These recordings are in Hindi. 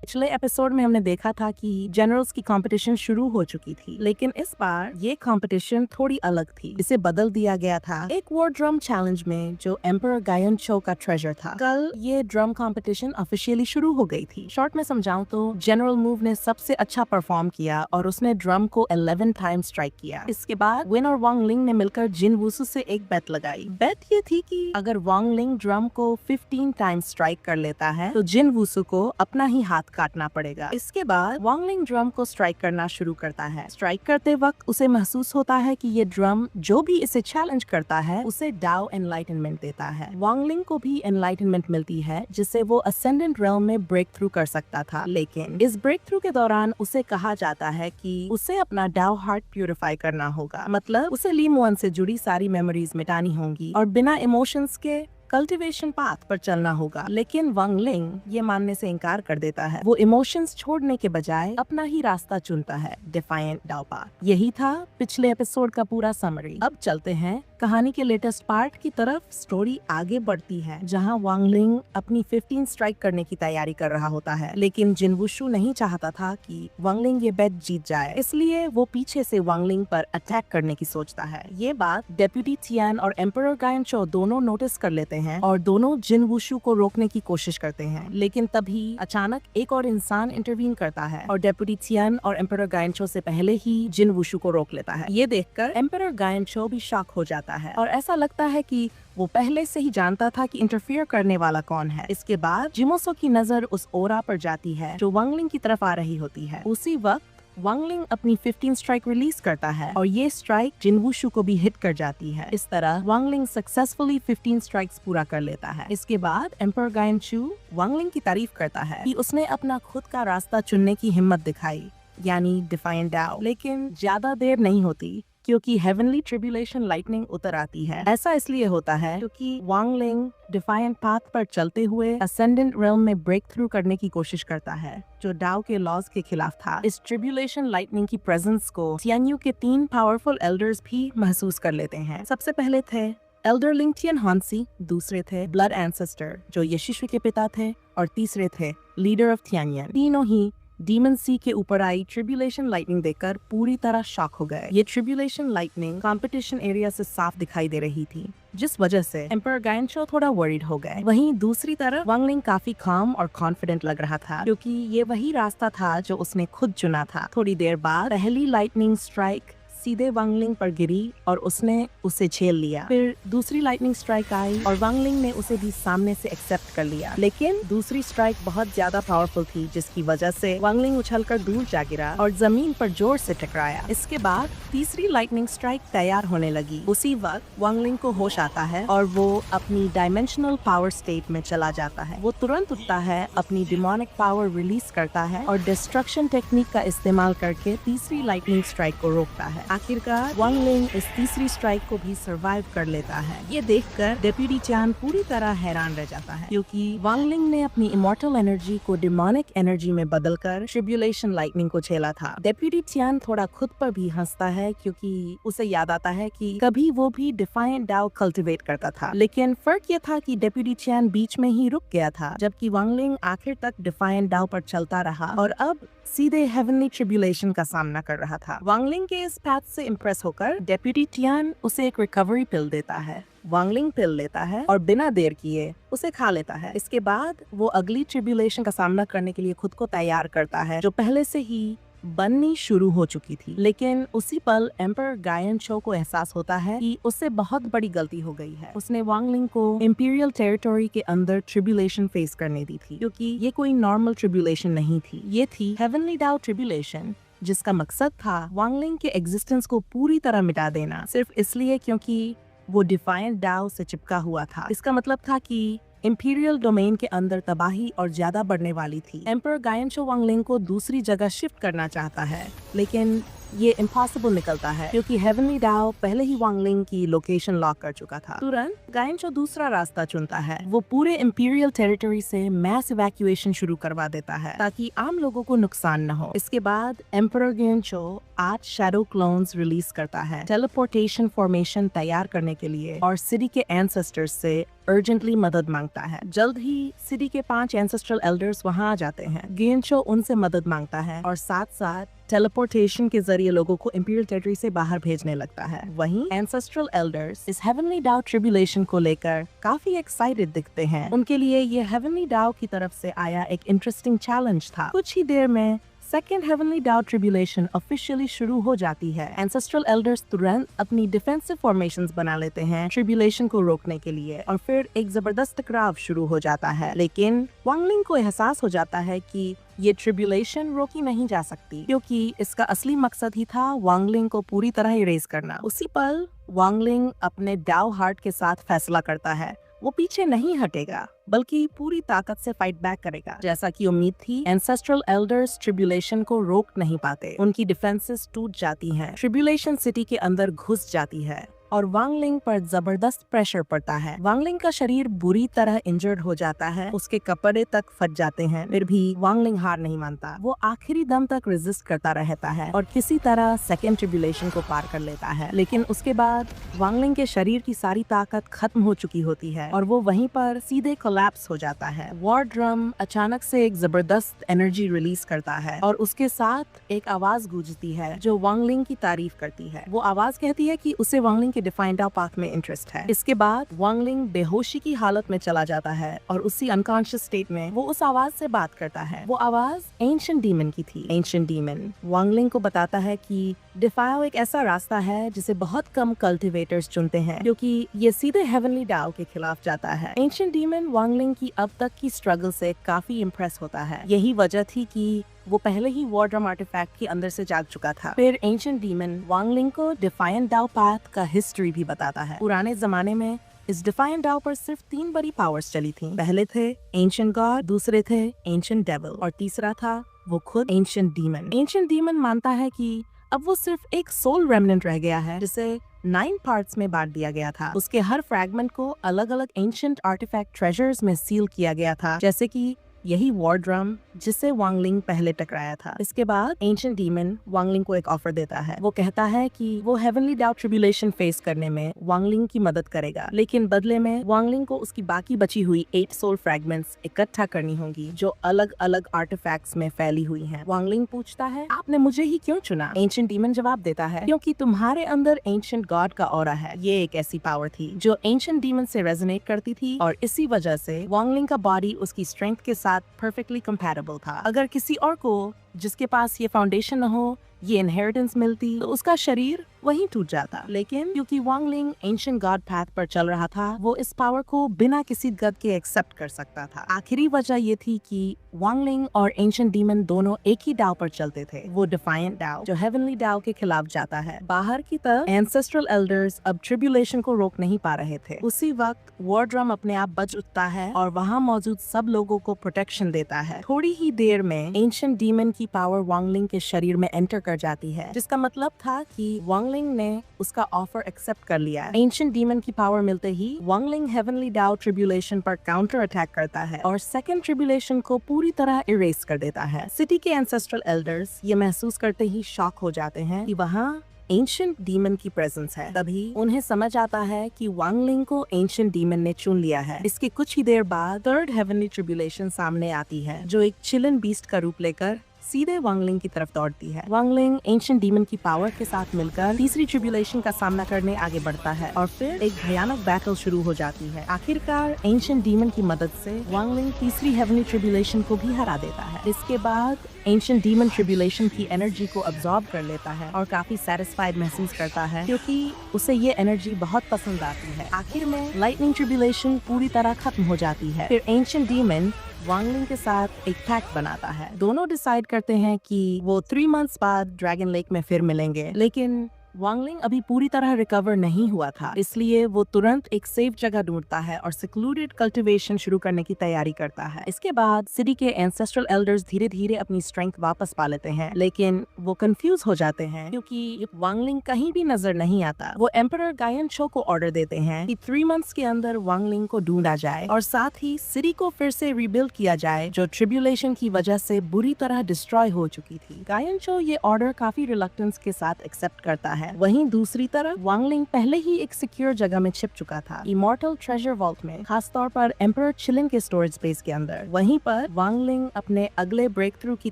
पिछले एपिसोड में हमने देखा था कि जनरल्स की कंपटीशन शुरू हो चुकी थी, लेकिन इस बार ये कंपटीशन थोड़ी अलग थी। इसे बदल दिया गया था एक वॉर ड्रम चैलेंज में जो एम्परर गायन चो का ट्रेजर था। कल ये ड्रम कंपटीशन ऑफिशियली शुरू हो गई थी। शॉर्ट में समझाऊं तो जनरल मूव ने सबसे अच्छा परफॉर्म किया और उसने ड्रम को 11 टाइम स्ट्राइक किया। इसके बाद विन और वांग लिंग ने मिलकर जिन वुसु से एक बेट लगाई। बेट ये थी कि अगर वांग लिंग ड्रम को 15 टाइम स्ट्राइक कर लेता है तो जिन वुसु को अपना ही हाथ काटना पड़ेगा। इसके बाद वांग लिंग ड्रम को स्ट्राइक करना शुरू करता है। स्ट्राइक करते वक्त उसे महसूस होता है कि ये ड्रम जो भी इसे चैलेंज करता है उसे डाओ एनलाइटनमेंट देता है। वांग लिंग को भी एनलाइटनमेंट मिलती है जिससे वो असेंडेंट रेल्म में ब्रेक थ्रू कर सकता था, लेकिन इस ब्रेक थ्रू के दौरान उसे कहा जाता है कि उसे अपना डाओ हार्ट प्यूरिफाई करना होगा। मतलब उसे ली मुअन से जुड़ी सारी मेमोरीज मिटानी होंगी और बिना इमोशंस के कल्टीवेशन पाथ पर चलना होगा। लेकिन वांग लिंग ये मानने से इनकार कर देता है। वो इमोशंस छोड़ने के बजाय अपना ही रास्ता चुनता है, डिफाइंट डाओ पाथ। यही था पिछले एपिसोड का पूरा समरी। अब चलते हैं कहानी के लेटेस्ट पार्ट की तरफ। स्टोरी आगे बढ़ती है जहां वांग लिंग अपनी 15 स्ट्राइक करने की तैयारी कर रहा होता है, लेकिन जिन वुशु नहीं चाहता था कि वांग लिंग ये बेट जीत जाए, इसलिए वो पीछे से वांग लिंग पर अटैक करने की सोचता है। ये बात डेप्यूटी थियान और एम्परर गायन चो दोनों नोटिस कर लेते हैं और दोनों जिन वुशु को रोकने की कोशिश करते हैं, लेकिन तभी अचानक एक और इंसान इंटरवीन करता है और डेप्यूटी थियान और एम्परर गायन चो से पहले ही जिन वुशु को रोक लेता है। ये देखकर एम्परर गायन चो भी शॉक हो जाता है और ऐसा लगता है कि वो पहले से ही जानता था कि इंटरफियर करने वाला कौन है। इसके बाद जिमोसो की नजर उस ओरा पर जाती है जो वांग लिंग की तरफ आ रही होती है। उसी वक्त वांग लिंग अपनी 15 स्ट्राइक रिलीज करता है और ये स्ट्राइक जिन वुशु को भी हिट कर जाती है। इस तरह वांग लिंग सक्सेसफुली 15 स्ट्राइक्स पूरा कर लेता है। इसके बाद एम्परर गायन चो वांग लिंग की तारीफ करता है कि उसने अपना खुद का रास्ता चुनने की हिम्मत दिखाई, यानी डिफाइंट डाओ। लेकिन ज्यादा देर नहीं होती क्योंकि हेवनली ट्रिब्यूलेशन लाइटनिंग उतर आती है। ऐसा इसलिए होता है क्योंकि वांग लिंग डिफाइंट पाथ पर चलते हुए असेंडेंट रेल्म में ब्रेक थ्रू करने की कोशिश करता है जो डाओ के लॉज के खिलाफ था। इस ट्रिब्यूलेशन लाइटनिंग की प्रेजेंस को तियान्यू के 3 पावरफुल एल्डर्स भी महसूस कर लेते हैं। सबसे पहले थे एल्डर लिंग तियन हॉन्सी, दूसरे थे ब्लड एंसेस्टर जो यशिशु के पिता थे और तीसरे थे लीडर ऑफ तियान्यन। तीनों ही डीमन सी के ऊपर आई ट्रिब्यूलेशन लाइटनिंग देखकर पूरी तरह शॉक हो गए। ये ट्रिब्यूलेशन लाइटनिंग कंपटीशन एरिया से साफ दिखाई दे रही थी, जिस वजह से एम्परर गायन चो थोड़ा वरीड हो गए। वहीं दूसरी तरफ वांग लिंग काफी काम और कॉन्फिडेंट लग रहा था क्योंकि ये वही रास्ता था जो उसने खुद चुना था। थोड़ी देर बाद पहली लाइटनिंग स्ट्राइक सीधे वांग लिंग पर गिरी और उसने उसे झेल लिया। फिर दूसरी लाइटनिंग स्ट्राइक आई और वांग लिंग ने उसे भी सामने से एक्सेप्ट कर लिया, लेकिन दूसरी स्ट्राइक बहुत ज्यादा पावरफुल थी जिसकी वजह से वांग लिंग उछलकर दूर जा गिरा और जमीन पर जोर से टकराया। इसके बाद तीसरी लाइटनिंग स्ट्राइक तैयार होने लगी। उसी वक्त वांग लिंग को होश आता है और वो अपनी डायमेंशनल पावर स्टेट में चला जाता है। वो तुरंत उठता है, अपनी डिमोनिक पावर रिलीज करता है और डिस्ट्रक्शन टेक्निक का इस्तेमाल करके तीसरी लाइटनिंग स्ट्राइक को रोकता है। आखिरकार वांग लिंग इस तीसरी स्ट्राइक को भी सरवाइव कर लेता है। ये देखकर डेप्यूटी चान पूरी तरह हैरान रह जाता है क्योंकि वांग लिंग ने अपनी इमॉर्टल एनर्जी को डिमोनिक एनर्जी में बदलकर ट्रिब्यूलेशन लाइटनिंग को झेला था। डेप्यूटी चान थोड़ा खुद पर भी हंसता है क्योंकि उसे याद आता है कि कभी वो भी डिफाइंट डाओ कल्टिवेट करता था, लेकिन फर्क ये था कि डेप्यूटी चान बीच में ही रुक गया था जबकि वांग लिंग आखिर तक डिफाइंट डाओ पर चलता रहा और अब सीधे हेवनली ट्रिब्यूलेशन का सामना कर रहा था। वांग लिंग के इस पैथ से इम्प्रेस होकर डेप्यूटी टियान उसे एक रिकवरी पिल देता है। वांग लिंग पिल लेता है और बिना देर किए उसे खा लेता है। इसके बाद वो अगली ट्रिब्यूलेशन का सामना करने के लिए खुद को तैयार करता है जो पहले से ही बननी शुरू हो चुकी थी। लेकिन उसी पल एम्परर गायन चो को एहसास होता है कि उससे बहुत बड़ी गलती हो गई है। उसने वांग लिंग को इंपीरियल टेरिटोरी के अंदर ट्रिब्यूलेशन फेस करने दी थी क्योंकि ये कोई नॉर्मल ट्रिब्यूलेशन नहीं थी, ये थी हेवनली डाओ ट्रिब्यूलेशन जिसका मकसद था वांग लिंग के एग्जिस्टेंस को पूरी तरह मिटा देना, सिर्फ इसलिए क्योंकि वो डिफाइंट डाओ से चिपका हुआ था। इसका मतलब था कि इंपीरियल डोमेन के अंदर तबाही और ज्यादा बढ़ने वाली थी। एम्परर गायन चो वांग लिंग को दूसरी जगह शिफ्ट करना चाहता है, लेकिन ये इम्पॉसिबल निकलता है क्योंकि हेवनली डाओ पहले ही वांगलिंग की लोकेशन लॉक कर चुका था। तुरंत गायनचो दूसरा रास्ता चुनता है। वो पूरे इंपीरियल टेरिटरी से मैस इवैक्यूएशन शुरू करवा देता है ताकि आम लोगों को नुकसान न हो। इसके बाद एम्परर गायनचो 8 शैडो क्लोन्स रिलीज करता है टेलीपोर्टेशन फॉर्मेशन तैयार करने के लिए और सिटी के एंसेस्टर्स से अर्जेंटली मदद मांगता है। जल्द ही सिटी के 5 एंसेस्ट्रल एल्डर्स वहां आ जाते हैं। गायनचो उनसे मदद मांगता है और साथ साथ टेलीपोर्टेशन के जरिए लोगों को इंपीरियल टेरिटरी से बाहर भेजने लगता है। वहीं एंसेस्ट्रल एल्डर्स इस हेवनली डाओ ट्रिब्यूलेशन को लेकर काफी एक्साइटेड दिखते हैं। उनके लिए ये हेवनली डाओ की तरफ से आया एक इंटरेस्टिंग चैलेंज था। कुछ ही देर में second heavenly Dow tribulation officially शुरू हो जाती है। एंसेस्ट्रल एल्डर्स तुरंत अपनी डिफेंसिव फॉर्मेशंस बना लेते हैं ट्रिब्यूलेशन को रोकने के लिए और फिर एक जबरदस्त टकराव शुरू हो जाता है। लेकिन वांगलिंग को एहसास हो जाता है कि ये ट्रिब्यूलेशन रोकी नहीं जा सकती क्योंकि इसका असली मकसद ही था वांगलिंग को पूरी तरह इरेज करना। उसी पल वांगलिंग अपने डाओ हार्ट के साथ फैसला करता है वो पीछे नहीं हटेगा बल्कि पूरी ताकत से फाइट बैक करेगा। जैसा कि उम्मीद थी, एंसेस्ट्रल एल्डर्स ट्रिब्यूलेशन को रोक नहीं पाते। उनकी डिफेंसेस टूट जाती हैं। ट्रिब्यूलेशन सिटी के अंदर घुस जाती है और वांगलिंग पर जबरदस्त प्रेशर पड़ता है। वांगलिंग का शरीर बुरी तरह इंजर्ड हो जाता है, उसके कपड़े तक फट जाते हैं। फिर भी वांगलिंग हार नहीं मानता। वो आखिरी दम तक रेजिस्ट करता रहता है और किसी तरह सेकेंड ट्रिब्यूलेशन को पार कर लेता है। लेकिन उसके बाद वांगलिंग के शरीर की सारी ताकत खत्म हो चुकी होती है और वो वहीं पर सीधे कोलैप्स हो जाता है। वॉर ड्रम अचानक से एक जबरदस्त एनर्जी रिलीज करता है और उसके साथ एक आवाज गूंजती है जो वांगलिंग की तारीफ करती है। वो आवाज कहती है कि उसे वांगलिंग के डिफाइंड डाओ पाथ में इंटरेस्ट है। इसके बाद वांगलिंग बेहोशी की हालत में चला जाता है और उसी अनकॉन्शियस स्टेट में वो उस आवाज से बात करता है। वो आवाज एंशिएंट डीमन की थी। एंशिएंट डीमन वांगलिंग को बताता है कि डिफाओ एक ऐसा रास्ता है जिसे बहुत कम कल्टिवेटर्स चुनते हैं क्योंकि ये सीधे हेवनली डाओ के खिलाफ जाता है। एंशिएंट डीमन वांगलिंग की अब तक की स्ट्रगल से काफी इम्प्रेस होता है। यही वजह थी कि वो पहले ही वॉर ड्रम आर्टिफैक्ट के अंदर से जाग चुका था। फिर एंशिएंट डीमन वांगलिंग को डिफायंट डाओ पाथ का हिस्ट्री भी बताता है। पुराने जमाने में इस डिफायंट डाओ पर सिर्फ 3 बड़ी पावर्स चली थी। पहले थे एंशिएंट गॉड, दूसरे थे एंशिएंट डेविल और तीसरा था वो खुद एंशिएंट डीमन। एंशिएंट डीमन मानता है कि अब वो सिर्फ एक सोल रेमनेंट रह गया है जिसे 9 पार्ट्स में बांट दिया गया था। उसके हर फ्रैगमेंट को अलग अलग एंशिएंट आर्टिफैक्ट ट्रेजर्स में सील किया गया था, जैसे कि यही वॉर ड्रम जिससे वांगलिंग पहले टकराया था। इसके बाद एंशिएंट डीमन वांगलिंग को एक ऑफर देता है। वो कहता है कि वो हेवनली डाओ ट्रिब्यूलेशन फेस करने में वांगलिंग की मदद करेगा, लेकिन बदले में वांगलिंग को उसकी बाकी बची हुई 8 सोल फ्रैगमेंट्स इकट्ठा करनी होंगी जो अलग अलग आर्टिफैक्ट्स में फैली हुई हैं। वांगलिंग पूछता है, आपने मुझे ही क्यों चुना? एंशिएंट डीमन जवाब देता है, क्योंकि तुम्हारे अंदर एंशिएंट गॉड का ऑरा है। ये एक ऐसी पावर थी जो एंशिएंट डीमन से रेजोनेट करती थी और इसी वजह से वांगलिंग का बॉडी उसकी स्ट्रेंथ के साथ परफेक्टली कंपैटिबल था। अगर किसी और को जिसके पास ये फाउंडेशन न हो ये इनहेरिटेंस मिलती तो उसका शरीर वहीं टूट जाता। लेकिन क्योंकि वांगलिंग एंशिएंट गॉड पैथ पर चल रहा था, वो इस पावर को बिना किसी गद के एक्सेप्ट कर सकता था। आखिरी वजह ये थी कि वांगलिंग और एंशिएंट डीमन दोनों एक ही डाओ पर चलते थे, वो डिफायंट डाओ जो हेवनली डाओ के खिलाफ जाता है। बाहर की तरफ एंसेस्ट्रल एल्डर्स अब ट्रिब्यूलेशन को रोक नहीं पा रहे थे। उसी वक्त वॉर ड्रम अपने आप बच उठता है और वहाँ मौजूद सब लोगों को प्रोटेक्शन देता है। थोड़ी ही देर में एंशिएंट डीमन की पावर वांगलिंग के शरीर में एंटर कर जाती है, जिसका मतलब था कि वांगलिंग ने उसका ऑफर एक्सेप्ट कर लिया। एंशिएंट डीमन की पावर मिलते ही वांगलिंग हेवनली डाओ ट्रिब्यूलेशन पर काउंटर अटैक करता है और सेकेंड ट्रिब्यूलेशन को पूरी तरह इरेज कर देता है। सिटी के एंसेस्ट्रल एल्डर्स ये महसूस करते ही शॉक हो जाते हैं कि वहाँ एंशिएंट डीमन की प्रेजेंस है। तभी उन्हें समझ आता है कि वांगलिंग को एंशिएंट डीमन ने चुन लिया है। इसके कुछ ही देर बाद थर्ड हेवनली ट्रिब्यूलेशन सामने आती है जो एक चिलन बीस्ट का रूप लेकर सीधे वांगलिंग की तरफ दौड़ती है। वांगलिंग एंशिएंट डीमन की पावर के साथ मिलकर तीसरी ट्रिब्यूलेशन का सामना करने आगे बढ़ता है और फिर एक भयानक बैटल शुरू हो जाती है। आखिरकार एंशिएंट डीमन की मदद से वांगलिंग तीसरी हेवनली ट्रिब्यूलेशन को भी हरा देता है। इसके बाद एंशिएंट डीमन ट्रिब्यूलेशन की एनर्जी को अब्सॉर्ब कर लेता है और काफी सेटिस्फाइड महसूस करता है क्योंकि उसे ये एनर्जी बहुत पसंद आती है। आखिर में लाइटनिंग ट्रिब्यूलेशन पूरी तरह खत्म हो जाती है। फिर एंशिएंट डीमन वांगलिंग के साथ एक पैक्ट बनाता है। दोनों डिसाइड करते हैं कि वो 3 मंथ्स बाद ड्रैगन लेक में फिर मिलेंगे, लेकिन वांगलिंग अभी पूरी तरह रिकवर नहीं हुआ था, इसलिए वो तुरंत एक सेफ जगह ढूंढता है और सिक्लूडेड कल्टीवेशन शुरू करने की तैयारी करता है। इसके बाद सिटी के एंसेस्ट्रल एल्डर्स धीरे धीरे अपनी स्ट्रेंथ वापस पा लेते हैं, लेकिन वो कंफ्यूज हो जाते हैं क्योंकि वांगलिंग कहीं भी नजर नहीं आता। वो एम्परर गायन छो को ऑर्डर देते हैं कि 3 मंथ्स के अंदर वांगलिंग को ढूंढा जाए और साथ ही सिटी को फिर से रिबिल्ड किया जाए, जो ट्रिब्यूलेशन की वजह से बुरी तरह डिस्ट्रॉय हो चुकी थी। गायन छो ये ऑर्डर काफी रिलक्टेंस के साथ एक्सेप्ट करता है। वहीं दूसरी तरफ वांगलिंग पहले ही एक सिक्योर जगह में छिप चुका था, इमॉर्टल ट्रेजर वॉल्ट में, खासतौर पर एम्परर चिलिन के स्टोरेज स्पेस के अंदर। वहीं पर वांगलिंग अपने अगले ब्रेक थ्रू की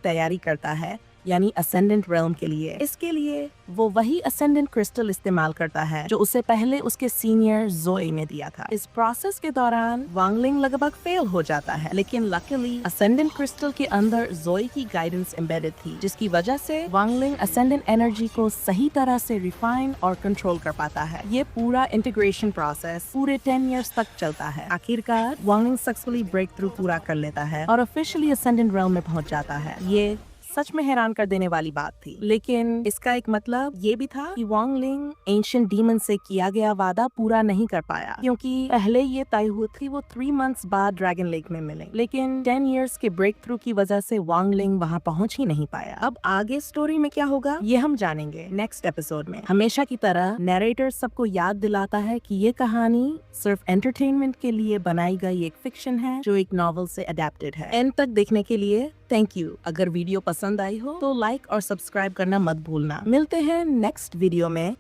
तैयारी करता है, यानी असेंडेंट रेल्म के लिए। इसके लिए वो वही असेंडेंट क्रिस्टल इस्तेमाल करता है जो उसे पहले उसके सीनियर जोए ने दिया था। इस प्रोसेस के दौरान वांगलिंग लगभग फेल हो जाता है, लेकिन लकीली असेंडेंट क्रिस्टल के अंदर जोए की गाइडेंस एम्बेडेड थी, जिसकी वजह से वांगलिंग असेंडेंट एनर्जी को सही तरह से रिफाइन और कंट्रोल कर पाता है। ये पूरा इंटीग्रेशन प्रोसेस पूरे 10 इयर्स तक चलता है। आखिरकार वांगलिंग सक्सेसफुली ब्रेक थ्रू पूरा कर लेता है और ऑफिशियली असेंडेंट रेल्म में पहुंच जाता है। ये सच में हैरान कर देने वाली बात थी, लेकिन इसका एक मतलब ये भी था कि वांगलिंग एंशिएंट डीमन से किया गया वादा पूरा नहीं कर पाया, क्योंकि पहले ये तय हुई थी वो 3 मंथ्स बाद ड्रैगन लेक में मिले, लेकिन 10 इयर्स के ब्रेक थ्रू की वजह से वांगलिंग वहां पहुंच ही नहीं पाया। अब आगे स्टोरी में क्या होगा ये हम जानेंगे नेक्स्ट एपिसोड में। हमेशा की तरह नरेटर सबको याद दिलाता है कि ये कहानी सिर्फ एंटरटेनमेंट के लिए बनाई गई एक फिक्शन है जो एक नॉवेल से अडेप्टेड है। एंड तक देखने के लिए थैंक यू। अगर वीडियो पसंद आई हो तो लाइक और सब्सक्राइब करना मत भूलना। मिलते हैं नेक्स्ट वीडियो में।